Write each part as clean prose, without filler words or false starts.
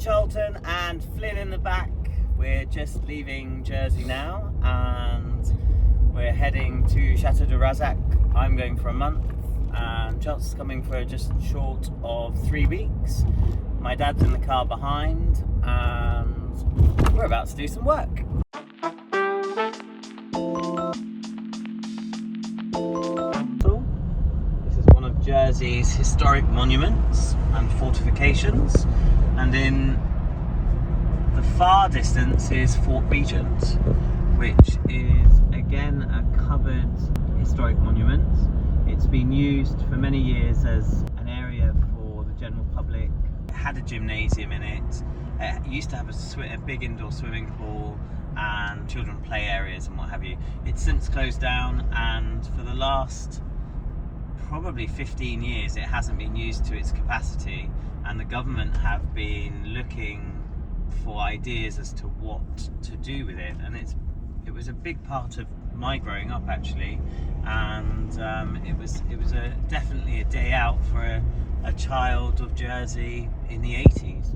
Charlton and Flynn in the back. We're just leaving Jersey now and we're heading to Château de Razac. I'm going for a month and Charlton's coming for just short of 3 weeks. My dad's in the car behind and we're about to do some work. This is one of Jersey's historic monuments and fortifications, and in the far distance is Fort Regent, which is again a covered historic monument. It's been used for many years as an area for the general public. It had a gymnasium in it. It used to have a big indoor swimming pool and children play areas and what have you. It's since closed down, and for the last probably 15 years it hasn't been used to its capacity, and the government have been looking for ideas as to what to do with it, and it was a big part of my growing up actually, and it was definitely a day out for a child of Jersey in the 80s.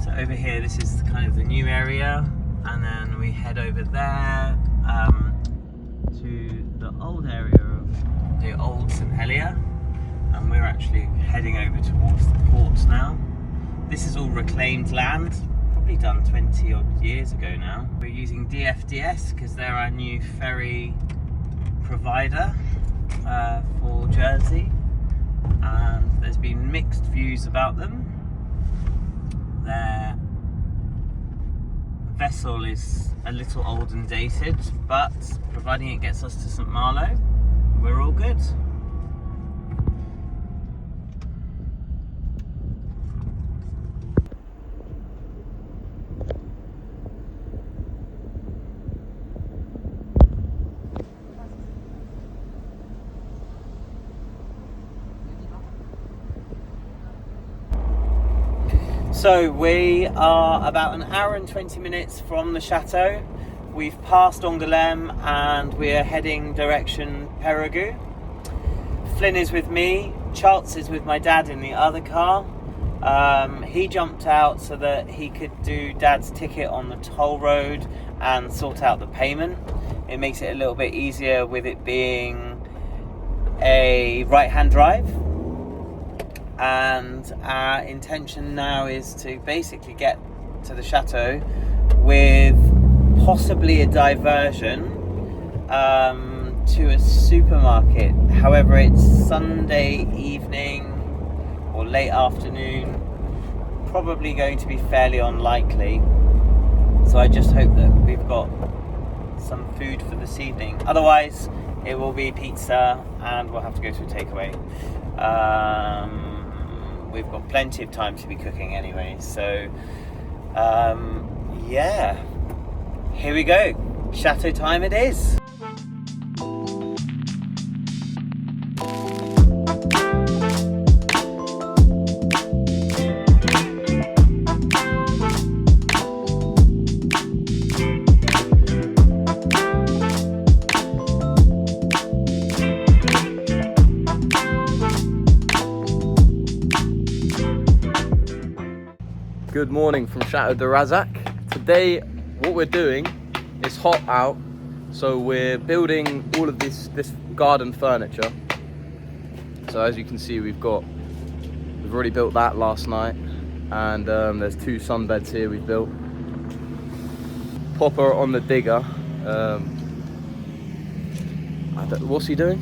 So over here, this is kind of the new area, and then we head over there to the old area of the old St Helier, and we're actually heading over towards the port now. This is all reclaimed land, probably done 20 odd years ago now. We're using DFDS because they're our new ferry provider for Jersey, and there's been mixed views about them. Their vessel is a little old and dated, but providing it gets us to St Malo, we're all good. So we are about an hour and 20 minutes from the chateau. We've passed Angoulême and we're heading direction Périgueux. Flynn is with me, Charles is with my dad in the other car. He jumped out so that he could do dad's ticket on the toll road and sort out the payment. It makes it a little bit easier with it being a right-hand drive. And our intention now is to basically get to the chateau with possibly a diversion to a supermarket. However, it's Sunday evening or late afternoon, probably going to be fairly unlikely. So I just hope that we've got some food for this evening. Otherwise, it will be pizza and we'll have to go to a takeaway. We've got plenty of time to be cooking anyway, so yeah, here we go. Chateau time it is. Good morning from Château de Razac. Today what we're doing is hot out, so we're building all of this garden furniture. So as you can see, we've already built that last night, and there's 2 sunbeds here we've built. Popper on the digger. What's he doing?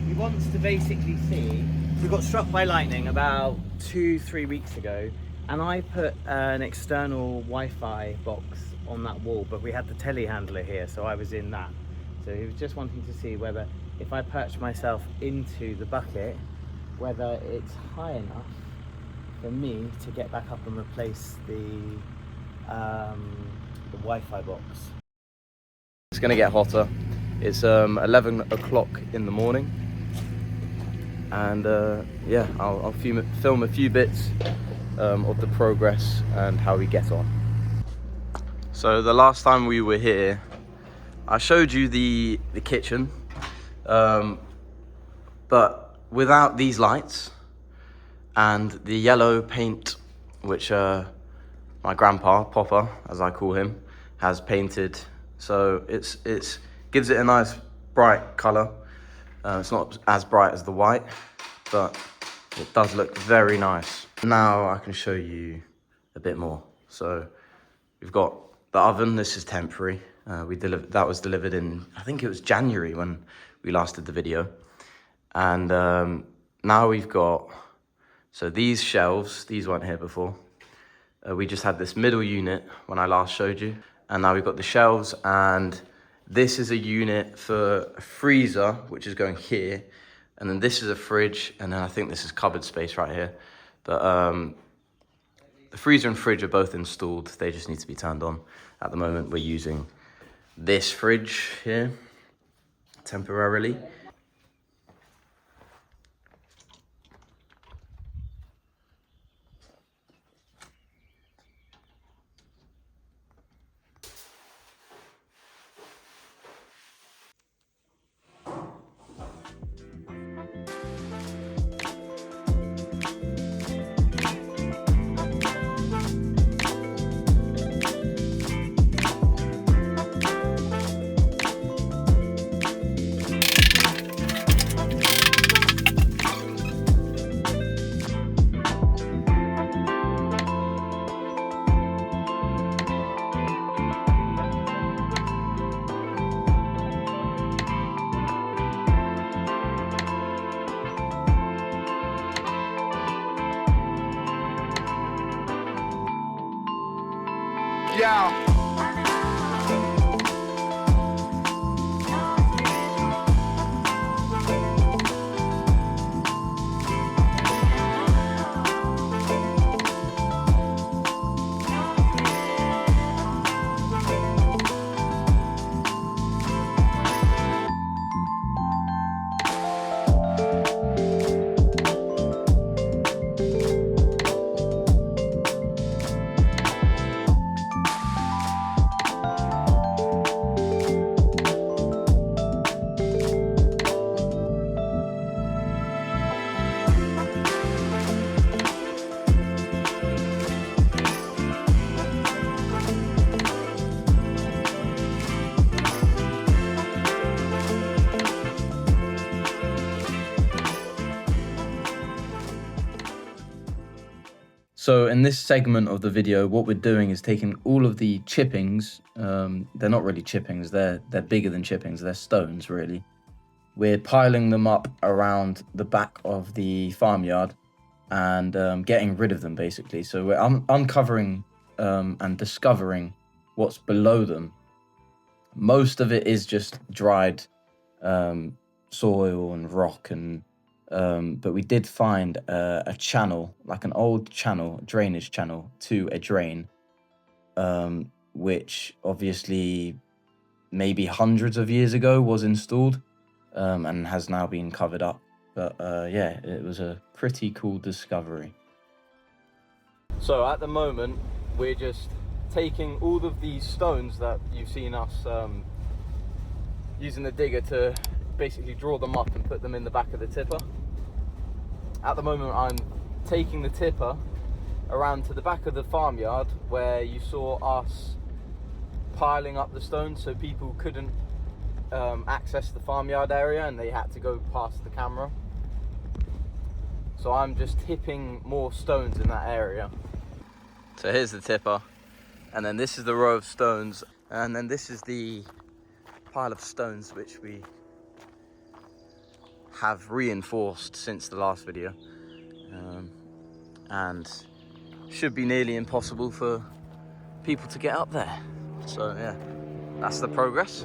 He wants to basically see, we got struck by lightning about 2-3 weeks ago, and I put an external Wi-Fi box on that wall, but we had the telehandler here, so I was in that. So he was just wanting to see whether, if I perch myself into the bucket, whether it's high enough for me to get back up and replace the Wi-Fi box. It's gonna get hotter. It's 11 o'clock in the morning, and yeah, I'll film a few bits of the progress and how we get on. So the last time we were here, I showed you the kitchen, but without these lights and the yellow paint, which my grandpa, Popper, as I call him, has painted. So it's gives it a nice bright color. It's not as bright as the white, but it does look very nice. Now I can show you a bit more. So we've got the oven. This is temporary. That was delivered in, I think it was January when we last did the video. And now we've got, so these shelves, these weren't here before. We just had this middle unit when I last showed you. And now we've got the shelves, and this is a unit for a freezer, which is going here. And then this is a fridge, and then I think this is cupboard space right here. But the freezer and fridge are both installed. They just need to be turned on. At the moment, we're using this fridge here temporarily. Yeah. So in this segment of the video, what we're doing is taking all of the chippings. They're not really chippings. They're bigger than chippings. They're stones, really. We're piling them up around the back of the farmyard and getting rid of them, basically. So we're uncovering and discovering what's below them. Most of it is just dried soil and rock, and but we did find a channel, like an old channel, drainage channel to a drain, which obviously maybe hundreds of years ago was installed and has now been covered up. But yeah, it was a pretty cool discovery. So at the moment, we're just taking all of these stones that you've seen us using the digger to basically draw them up and put them in the back of the tipper. At the moment, I'm taking the tipper around to the back of the farmyard where you saw us piling up the stones so people couldn't access the farmyard area and they had to go past the camera. So I'm just tipping more stones in that area. So here's the tipper, and then this is the row of stones, and then this is the pile of stones which we have reinforced since the last video, and should be nearly impossible for people to get up there. So yeah, that's the progress.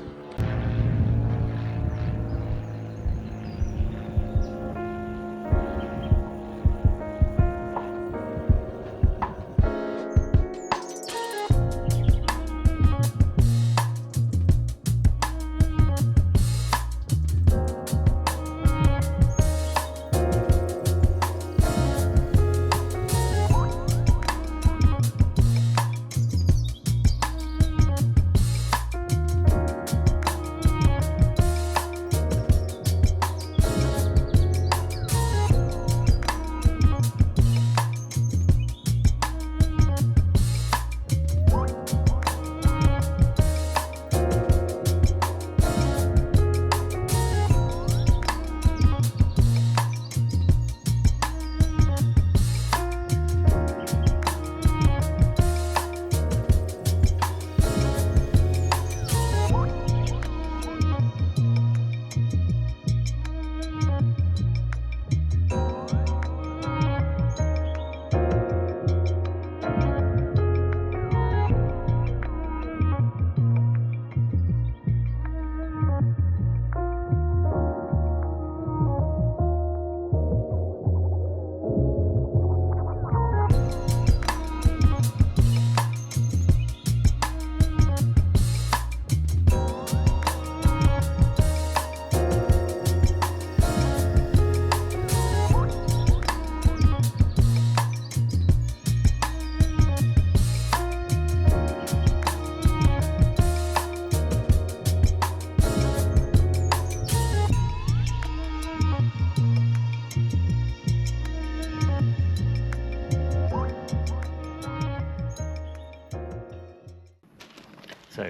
So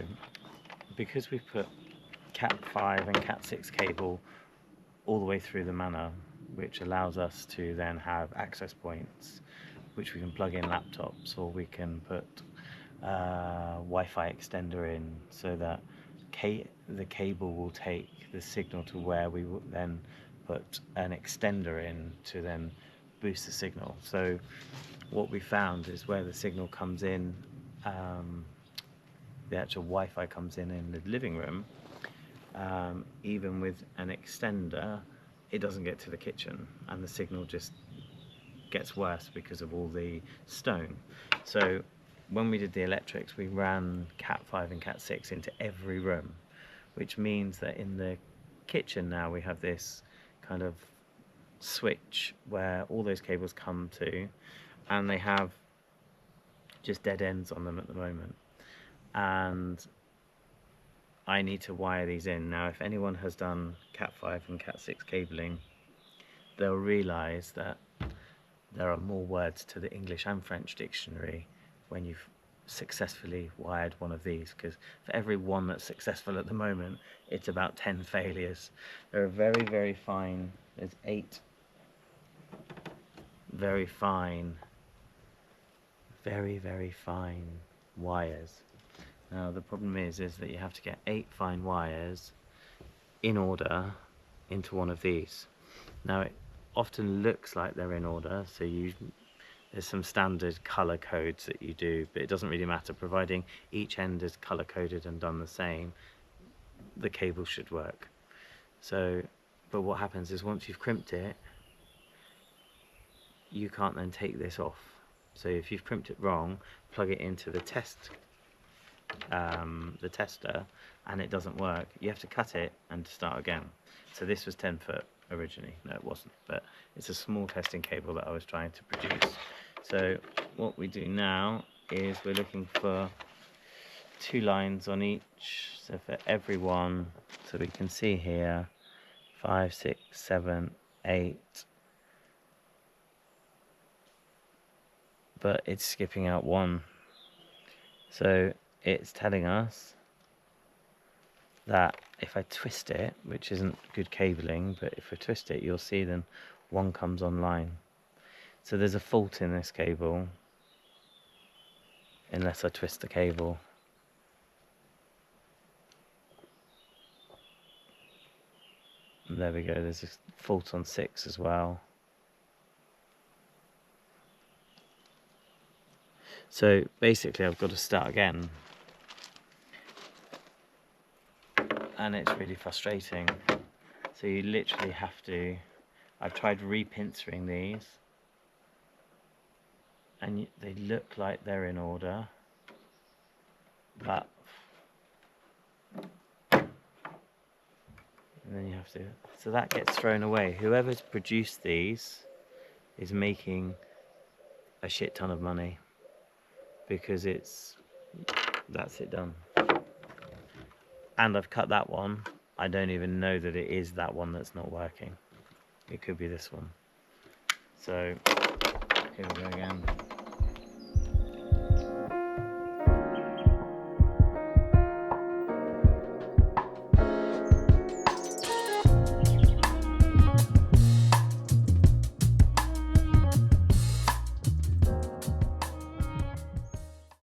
because we've put Cat 5 and Cat 6 cable all the way through the manor, which allows us to then have access points which we can plug in laptops, or we can put Wi-Fi extender in, so that the cable will take the signal to where we will then put an extender in to then boost the signal. So what we found is where the signal comes in, the actual Wi-Fi comes in the living room, even with an extender, it doesn't get to the kitchen, and the signal just gets worse because of all the stone. So when we did the electrics, we ran Cat 5 and Cat 6 into every room, which means that in the kitchen now we have this kind of switch where all those cables come to, and they have just dead ends on them at the moment, and I need to wire these in. Now if anyone has done Cat 5 and Cat 6 cabling, they'll realise that there are more words to the English and French dictionary when you've successfully wired one of these, because for every one that's successful at the moment, it's about 10 failures. There are very, very fine, there's 8 very fine, very, very fine wires. Now the problem is that you have to get 8 fine wires in order into one of these. Now it often looks like they're in order, so there's some standard color codes that you do, but it doesn't really matter, providing each end is color coded and done the same, the cable should work. So, but what happens is once you've crimped it, you can't then take this off. So if you've crimped it wrong, plug it into the tester, and it doesn't work, you have to cut it and start again. So this was 10 foot originally. No, it wasn't, but it's a small testing cable that I was trying to produce. So what we do now is we're looking for 2 lines on each, so for every one, so we can see here 5, 6, 7, 8, but it's skipping out 1. So it's telling us that if I twist it, which isn't good cabling, but if I twist it, you'll see then 1 comes online. So there's a fault in this cable unless I twist the cable. And there we go, there's a fault on 6 as well. So basically I've got to start again, and it's really frustrating. So you literally have to, I've tried re-pincering these, and they look like they're in order, but and then you have to, so that gets thrown away. Whoever's produced these is making a shit ton of money, because that's it done. And I've cut that one. I don't even know that it is that one that's not working. It could be this one. So here we go again.